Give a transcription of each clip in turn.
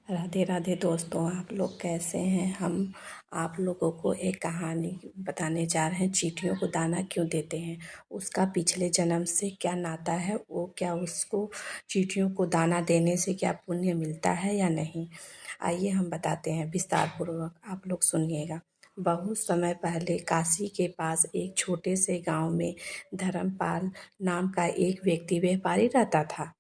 राधे राधे दोस्तों, आप लोग कैसे हैं। हम आप लोगों को एक कहानी बताने जा रहे हैं। चींटियों को दाना क्यों देते हैं, उसका पिछले जन्म से क्या नाता है, वो क्या उसको चींटियों को दाना देने से क्या पुण्य मिलता है या नहीं। आइए हम बताते हैं विस्तार पूर्वक, आप लोग सुनिएगा। बहुत समय पहले काशी के पास एक छोटे से गांव में धर्मपाल नाम का एक व्यक्ति व्यापारी रहता था।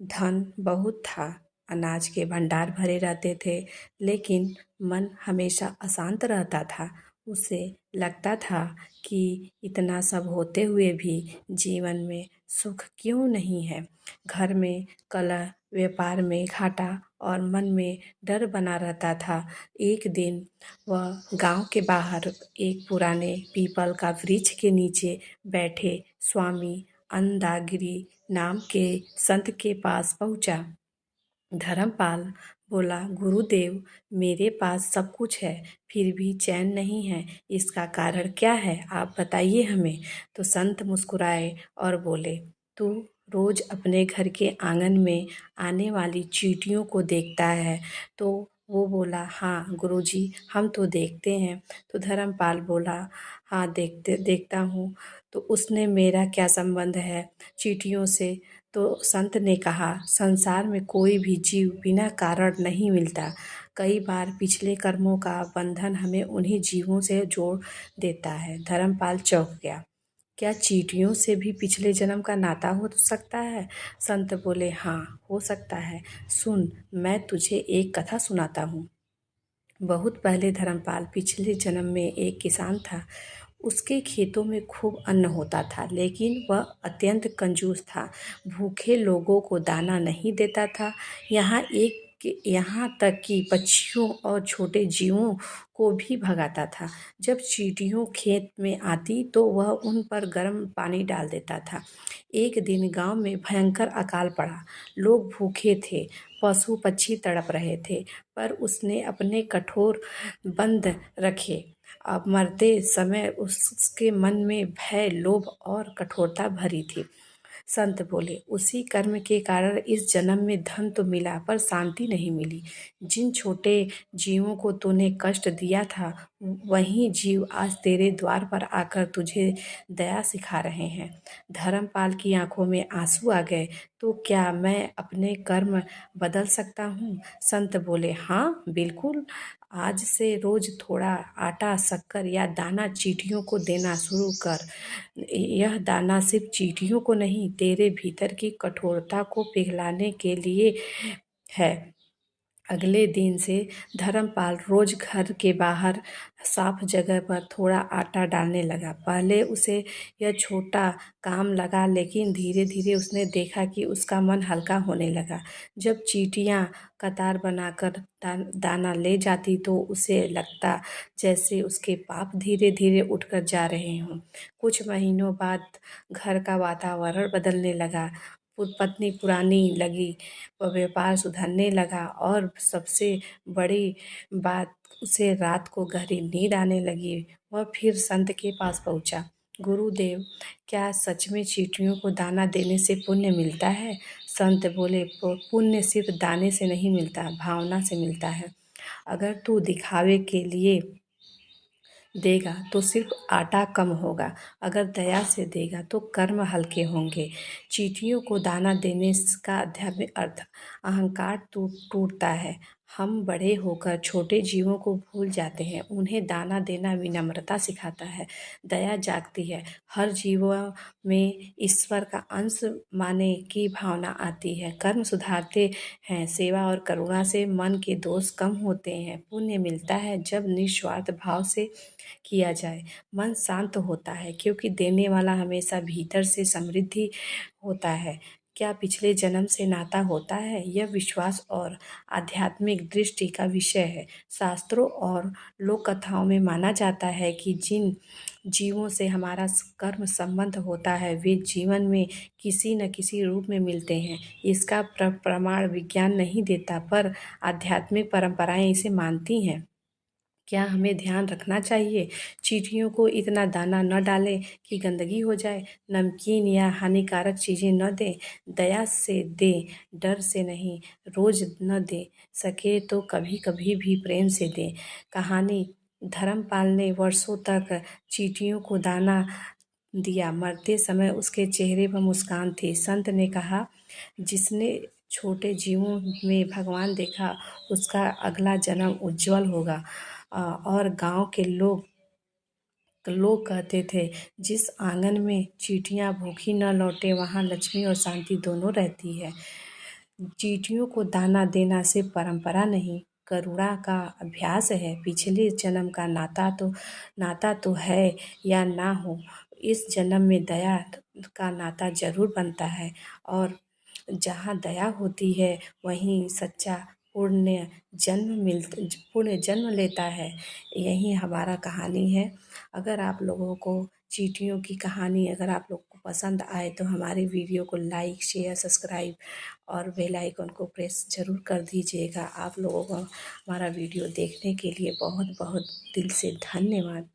धन बहुत था, अनाज के भंडार भरे रहते थे, लेकिन मन हमेशा अशांत रहता था। उसे लगता था कि इतना सब होते हुए भी जीवन में सुख क्यों नहीं है। घर में कलह, व्यापार में घाटा और मन में डर बना रहता था। एक दिन वह गांव के बाहर एक पुराने पीपल का वृक्ष के नीचे बैठे स्वामी अंदागिरी नाम के संत के पास पहुंचा। धर्मपाल बोला, गुरुदेव, मेरे पास सब कुछ है, फिर भी चैन नहीं है। इसका कारण क्या है, आप बताइए हमें। तो संत मुस्कुराए और बोले, तू रोज अपने घर के आंगन में आने वाली चींटियों को देखता है। तो वो बोला, हाँ गुरुजी, हम तो देखते हैं। तो धर्मपाल बोला, हाँ देखता हूँ, तो उसने मेरा क्या संबंध है चींटियों से। तो संत ने कहा, संसार में कोई भी जीव बिना कारण नहीं मिलता। कई बार पिछले कर्मों का बंधन हमें उन्हीं जीवों से जोड़ देता है। धर्मपाल चौंक गया, क्या चींटियों से भी पिछले जन्म का नाता हो सकता है। संत बोले, हाँ हो सकता है। सुन, मैं तुझे एक कथा सुनाता हूँ। बहुत पहले धर्मपाल पिछले जन्म में एक किसान था। उसके खेतों में खूब अन्न होता था, लेकिन वह अत्यंत कंजूस था। भूखे लोगों को दाना नहीं देता था। यहाँ तक कि पक्षियों और छोटे जीवों को भी भगाता था। जब चींटियां खेत में आती तो वह उन पर गर्म पानी डाल देता था। एक दिन गांव में भयंकर अकाल पड़ा। लोग भूखे थे, पशु पक्षी तड़प रहे थे, पर उसने अपने कठोर बंद रखे। अब मरते समय उसके मन में भय, लोभ और कठोरता भरी थी। संत बोले, उसी कर्म के कारण इस जन्म में धन तो मिला, पर शांति नहीं मिली। जिन छोटे जीवों को तूने कष्ट दिया था, वही जीव आज तेरे द्वार पर आकर तुझे दया सिखा रहे हैं। धर्मपाल की आंखों में आंसू आ गए। तो क्या मैं अपने कर्म बदल सकता हूँ। संत बोले, हाँ बिल्कुल। आज से रोज थोड़ा आटा, शक्कर या दाना चींटियों को देना शुरू कर। यह दाना सिर्फ चींटियों को नहीं, तेरे भीतर की कठोरता को पिघलाने के लिए है। अगले दिन से धर्मपाल रोज घर के बाहर साफ जगह पर थोड़ा आटा डालने लगा। पहले उसे यह छोटा काम लगा, लेकिन धीरे धीरे उसने देखा कि उसका मन हल्का होने लगा। जब चींटियां कतार बनाकर दाना ले जाती तो उसे लगता जैसे उसके पाप धीरे धीरे उठकर जा रहे हों। कुछ महीनों बाद घर का वातावरण बदलने लगा। पत्नी पुरानी लगी, व्यापार सुधरने लगा और सबसे बड़ी बात, उसे रात को गहरी नींद आने लगी। वह फिर संत के पास पहुंचा। गुरुदेव, क्या सच में चींटियों को दाना देने से पुण्य मिलता है। संत बोले, पुण्य सिर्फ दाने से नहीं मिलता, भावना से मिलता है। अगर तू दिखावे के लिए देगा तो सिर्फ आटा कम होगा, अगर दया से देगा तो कर्म हल्के होंगे। चींटियों को दाना देने का आध्यात्मिक अर्थ, अहंकार टूटता है। हम बड़े होकर छोटे जीवों को भूल जाते हैं। उन्हें दाना देना विनम्रता सिखाता है, दया जागती है। हर जीवों में ईश्वर का अंश माने की भावना आती है। कर्म सुधारते हैं, सेवा और करुणा से मन के दोष कम होते हैं। पुण्य मिलता है जब निस्वार्थ भाव से किया जाए। मन शांत होता है, क्योंकि देने वाला हमेशा भीतर से समृद्धि होता है। क्या पिछले जन्म से नाता होता है, यह विश्वास और आध्यात्मिक दृष्टि का विषय है। शास्त्रों और लोक कथाओं में माना जाता है कि जिन जीवों से हमारा कर्म संबंध होता है, वे जीवन में किसी न किसी रूप में मिलते हैं। इसका प्रमाण विज्ञान नहीं देता, पर आध्यात्मिक परंपराएं इसे मानती हैं। क्या हमें ध्यान रखना चाहिए? चींटियों को इतना दाना न डालें कि गंदगी हो जाए। नमकीन या हानिकारक चीज़ें न दें। दया से दें, डर से नहीं। रोज़ न दे सके तो कभी कभी भी प्रेम से दें। कहानी: धर्मपाल ने वर्षों तक चींटियों को दाना दिया। मरते समय उसके चेहरे पर मुस्कान थी। संत ने कहा, जिसने छोटे जीवों में भगवान देखा उसका अगला जन्म उज्जवल होगा। और गांव के लोग कहते थे, जिस आंगन में चींटियां भूखी न लौटे वहां लक्ष्मी और शांति दोनों रहती है। चींटियों को दाना देना सिर्फ परंपरा नहीं, करुणा का अभ्यास है। पिछले जन्म का नाता तो है या ना हो, इस जन्म में दया का नाता जरूर बनता है। और जहाँ दया होती है वहीं सच्चा पुण्य पुण्य जन्म लेता है। यही हमारा कहानी है। अगर आप लोगों को चींटियों की कहानी अगर आप लोग को पसंद आए तो हमारे वीडियो को लाइक, शेयर, सब्सक्राइब और बेल आइकन को प्रेस ज़रूर कर दीजिएगा। आप लोगों को हमारा वीडियो देखने के लिए बहुत बहुत दिल से धन्यवाद।